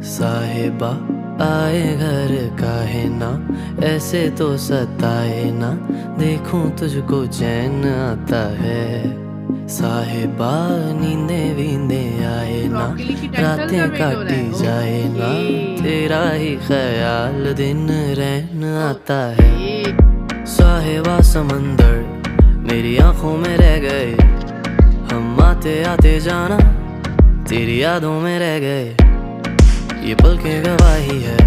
साहिबा आए घर काहे ना, ऐसे तो सताए ना, देखूं तुझको चैन आता है। साहिबा नींदे वींदे आए ना, रातें काटी जाए ना, तेरा ही ख्याल दिन रहन आता है। साहिबा समंदर मेरी आंखों में रह गए, हम आते आते जाना तेरी यादों में रह गए। ये पल की गवाही है